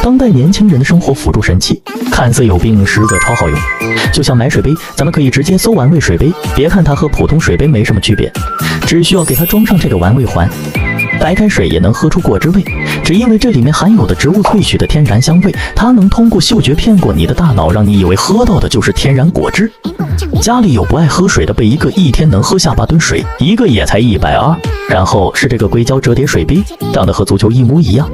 当代年轻人的生活辅助神器，看似有病，实则超好用。就像买水杯，咱们可以直接搜玩味水杯，别看它和普通水杯没什么区别，只需要给它装上这个玩味环，白开水也能喝出果汁味。只因为这里面含有的植物萃取的天然香味，它能通过嗅觉骗过你的大脑，让你以为喝到的就是天然果汁。家里有不爱喝水的，被一个一天能喝下8吨水，一个也才120。然后是这个硅胶折叠水杯，长得和足球一模一样。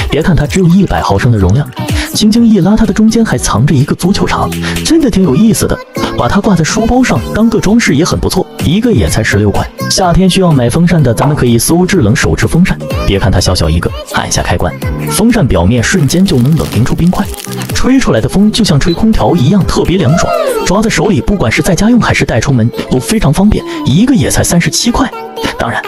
别看它只有100毫升的容量，轻轻一拉，它的中间还藏着一个足球场，真的挺有意思的。把它挂在书包上当个装饰也很不错，一个也才16块。夏天需要买风扇的，咱们可以搜制冷手持风扇。别看它小小一个，按下开关，风扇表面瞬间就能冷凝出冰块，吹出来的风就像吹空调一样，特别凉爽。抓在手里，不管是在家用还是带出门，都非常方便。一个也才37块。当然，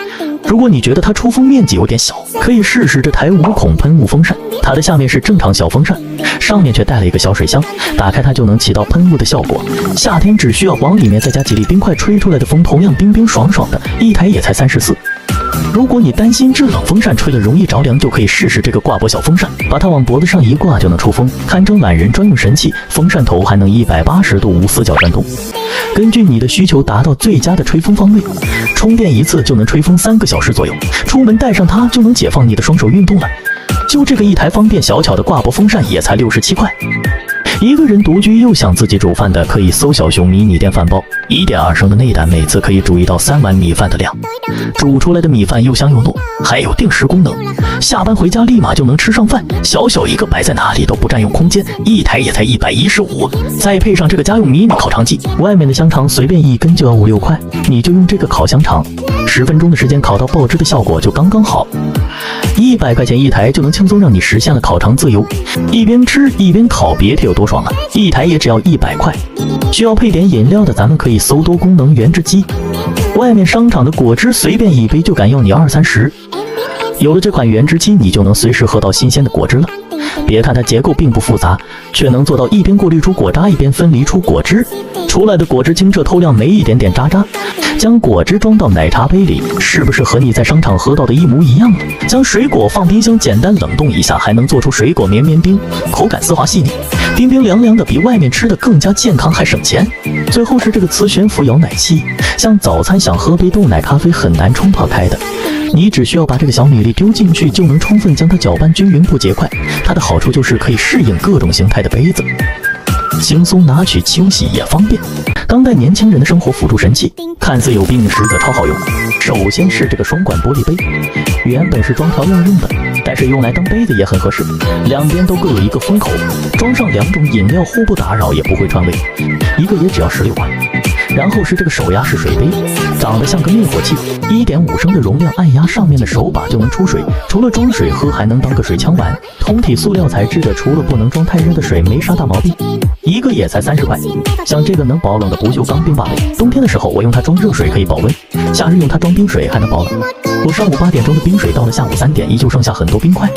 如果你觉得它出风面积有点小，可以试试这台无孔喷雾风扇。它的下面是正常小风扇，上面却带了一个小水箱，打开它就能起到喷雾的效果。夏天只需要往里面再加几粒冰块，吹出来的风同样冰冰爽爽的，一台也才34。如果你担心制冷风扇吹了容易着凉，就可以试试这个挂脖小风扇，把它往脖子上一挂就能出风，堪称懒人专用神器。风扇头还能180度无死角转动，根据你的需求达到最佳的吹风方位。充电一次就能吹风3个小时左右，出门带上它就能解放你的双手运动了。就这个一台方便小巧的挂脖风扇也才67块。一个人独居又想自己煮饭的，可以搜小熊迷你电饭煲，1.2升的内胆，每次可以煮1到3碗米饭的量，煮出来的米饭又香又糯，还有定时功能，下班回家立马就能吃上饭。小小一个摆在哪里都不占用空间，一台也才115。再配上这个家用迷你烤肠机，外面的香肠随便一根就要5、6块，你就用这个烤香肠，10分钟的时间烤到爆汁的效果就刚刚好。100块钱一台就能轻松让你实现了烤肠自由，一边吃一边烤，别提有多爽了。一台也只要100块。需要配点饮料的，咱们可以搜多功能原汁机，外面商场的果汁随便一杯就敢要你20、30。有了这款原汁机，你就能随时喝到新鲜的果汁了。别看它结构并不复杂，却能做到一边过滤出果渣，一边分离出果汁，出来的果汁清澈透亮，没一点点渣渣。将果汁装到奶茶杯里，是不是和你在商场喝到的一模一样呢？将水果放冰箱简单冷冻一下，还能做出水果绵绵冰，口感丝滑细腻，冰冰凉凉的，比外面吃的更加健康还省钱。最后是这个磁悬浮摇奶器，像早餐想喝杯冻奶咖啡很难冲泡开的，你只需要把这个小米粒丢进去，就能充分将它搅拌均匀不结块。它的好处就是可以适应各种形态的杯子，轻松拿取清洗也方便。当代年轻人的生活辅助神器，看似有病，实则超好用。首先是这个双管玻璃杯，原本是装调料用的，但是用来当杯子也很合适，两边都各有一个封口，装上2种饮料，互不打扰也不会串味，一个也只要16块。然后是这个手压式水杯，长得像个灭火器，1.5升的容量，按压上面的手把就能出水，除了装水喝，还能当个水枪玩。通体塑料材质的，除了不能装太热的水，没啥大毛病，一个也才30块。像这个能保冷的不锈钢冰霸杯，冬天的时候我用它装热水可以保温，夏日用它装冰水还能保冷。我上午8点钟的冰水到了下午3点依旧剩下很多冰块，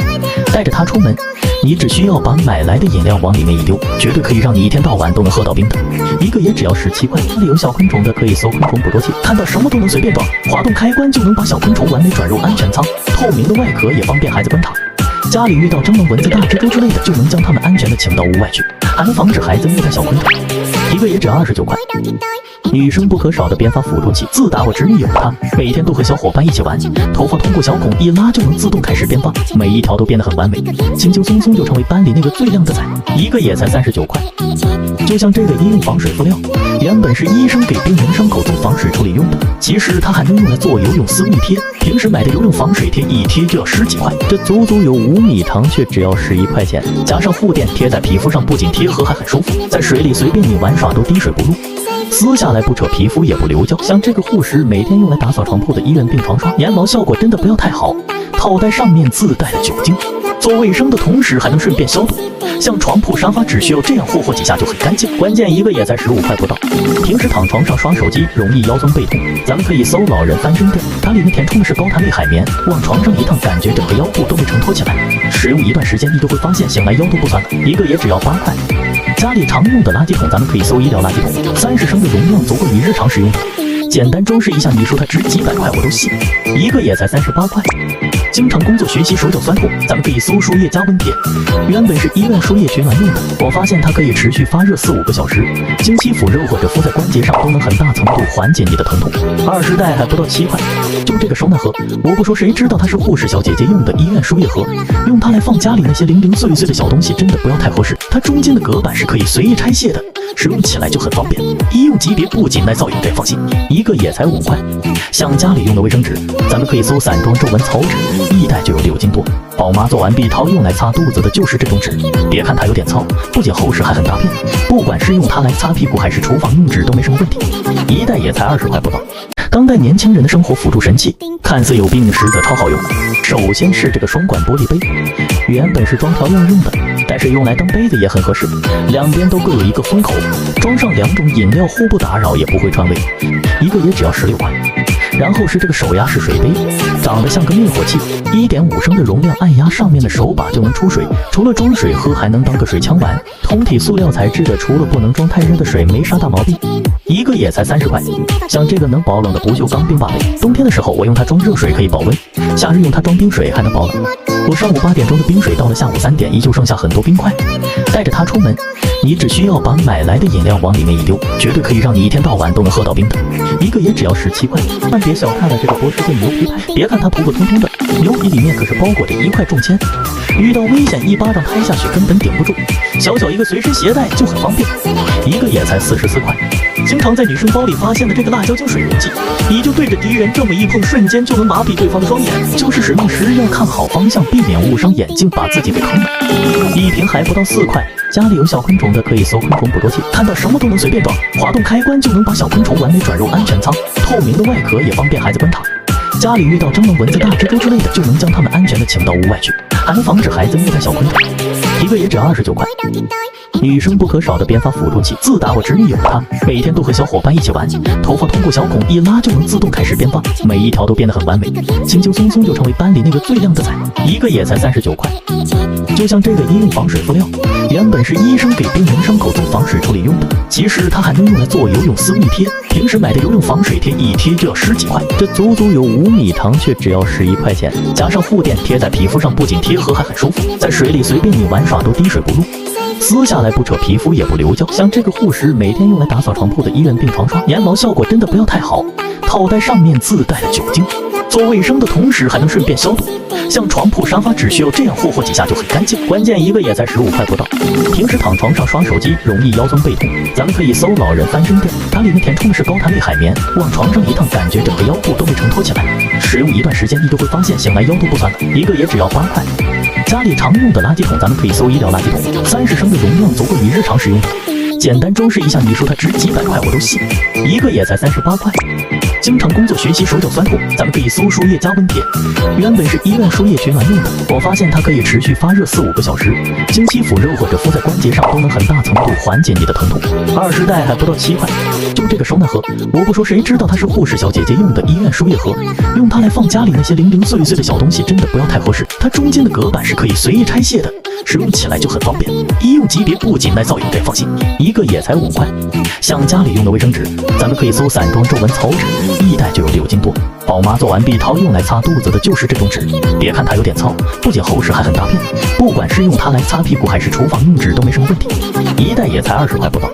带着它出门，你只需要把买来的饮料往里面一丢，绝对可以让你一天到晚都能喝到冰的。一个也只要17块。家里有小昆虫的可以搜昆虫捕捉器，看到什么都能随便装，滑动开关就能把小昆虫完美转入安全舱，透明的外壳也方便孩子观察。家里遇到蟑螂、蚊子、大蜘蛛之类的，就能将它们安全的请到屋外去，还能防止孩子虐待小昆虫。一个也只29块。女生不可少的编发辅助器，自打我侄女有了它，每天都和小伙伴一起玩，头发通过小孔一拉就能自动开始编发，每一条都编得很完美，轻轻松松就成为班里那个最靓的仔。一个也才39块。就像这个医用防水敷料，原本是医生给病人伤口做防水处理用的，其实它还能用来做游泳私密贴，平时买的游泳防水贴一贴就要10几块，这足足有5米长，却只要11块钱，加上护垫贴在皮肤上，不仅贴合还很舒服，在水里随便你玩耍都滴水不漏，撕下来不扯皮肤也不流胶。像这个护石，每天用来打扫床铺的医院病床刷，粘毛效果真的不要太好，套袋上面自带了酒精，做卫生的同时还能顺便消毒。像床铺沙发只需要这样霍几下就很干净，关键一个也才15块不到。平时躺床上刷手机容易腰酸背痛，咱们可以搜老人翻身垫，它里面填充的是高弹力海绵，往床上一躺，感觉整个腰部都被承托起来，使用一段时间你就会发现醒来腰都不酸了。一个也只要8块。家里常用的垃圾桶，咱们可以搜医疗垃圾桶，30升的容量足够你日常使用的，简单装饰一下，你说它值几百块我都信。一个也才38块。经常工作学习手脚酸痛，咱们可以搜输液加温贴。原本是医院输液取暖用的，我发现它可以持续发热4-5个小时，经期敷热或者敷在关节上都能很大程度缓解你的疼痛。20袋还不到7块，就这个收纳盒，我不说谁知道它是护士小姐姐用的医院输液盒，用它来放家里那些零零碎碎的小东西真的不要太合适。它中间的隔板是可以随意拆卸的，使用起来就很方便，医用级别不仅耐造影，这放心，一个也才5块。像家里用的卫生纸，咱们可以搜散装皱纹草纸，1袋就有6斤多。宝妈做完必掏用来擦肚子的就是这种纸，别看它有点糙，不仅厚实还很大片，不管是用它来擦屁股还是厨房用纸都没什么问题。1袋也才20块不到。当代年轻人的生活辅助神器，看似有病，实则超好用。首先是这个双管玻璃杯，原本是装调料用的，但是用来当杯子也很合适，两边都各有一个封口，装上2种饮料互不打扰也不会串味，一个也只要16块。然后是这个手压式水杯，长得像个灭火器，1.5升的容量，按压上面的手把就能出水，除了装水喝还能当个水枪玩。通体塑料材质的，除了不能装太热的水没啥大毛病，一个也才30块。像这个能保冷的不锈钢冰霸杯，冬天的时候我用它装热水可以保温，夏日用它装冰水还能保冷。我上午8点装的冰水到了下午3点依旧剩下很多冰块，带着它出门，你只需要把买来的饮料往里面一丢，绝对可以让你一天到晚都能喝到冰的。一个也只要17块。但别小看了这个波士顿牛皮牌，别看它普普通通的，牛皮里面可是包裹着1块重铅，遇到危险一巴掌拍下去根本顶不住，小小一个随身携带就很方便，一个也才44块。经常在女生包里发现的这个辣椒精水溶剂，你就对着敌人这么一碰，瞬间就能麻痹对方的双眼，就是使用时要看好方向，避免误伤眼睛，把自己给坑了。一瓶还不到4块。家里有小昆虫的可以搜昆虫捕捉器，看到什么都能随便装，滑动开关就能把小昆虫完美转入安全舱，透明的外壳也方便孩子观察。家里遇到蟑螂、蚊子、大蜘蛛之类的，就能将它们安全的请到屋外去，还能防止孩子虐待小昆虫。一个也只要29块。女生不可少的编发辅助器，自打我侄女有了它，每天都和小伙伴一起玩，头发通过小孔一拉就能自动开始编发，每一条都编得很完美，轻轻松松就成为班里那个最靓的仔，一个也才39块。就像这个医用防水敷料，原本是医生给病人伤口做防水处理用的，其实它还能用来做游泳私密贴，平时买的游泳防水贴一贴就要10几块，这足足有5米长，却只要11块钱，加上护垫贴在皮肤上，不仅贴合还很舒服，在水里随便你玩耍都滴水不漏，撕下来不扯皮肤也不流胶。像这个护士每天用来打扫床铺的医院病床刷，粘毛效果真的不要太好，套袋上面自带了酒精，做卫生的同时还能顺便消毒。像床铺沙发只需要这样霍几下就很干净，关键一个也才15块不到。平时躺床上刷手机容易腰酸背痛，咱们可以搜老人翻身垫，它里面填充的是高弹力海绵，往床上一躺，感觉整个腰部都被承托起来，使用一段时间你就会发现醒来腰都不酸了，一个也只要8块。家里常用的垃圾桶，咱们可以搜医疗垃圾桶，30升的容量足够你日常使用的，简单装饰一下，你说它值几百块我都信，一个也才38块。经常工作学习手脚酸痛，咱们可以搜输液加温贴。原本是医院输液取暖用的，我发现它可以持续发热4-5个小时，经期敷热或者敷在关节上都能很大程度缓解你的疼痛。20袋还不到7块，就这个收纳盒，我不说谁知道它是护士小姐姐用的医院输液盒，用它来放家里那些零零碎碎的小东西真的不要太合适，它中间的隔板是可以随意拆卸的，使用起来就很方便，医用级别不仅耐造影，这放心，一个也才5块。像家里用的卫生纸，咱们可以搜散装皱纹草纸，1袋就有6斤多。宝妈做完必掏用来擦肚子的就是这种纸，别看它有点糙，不仅厚实还很大片，不管是用它来擦屁股还是厨房用纸都没什么问题，1袋也才20块不到。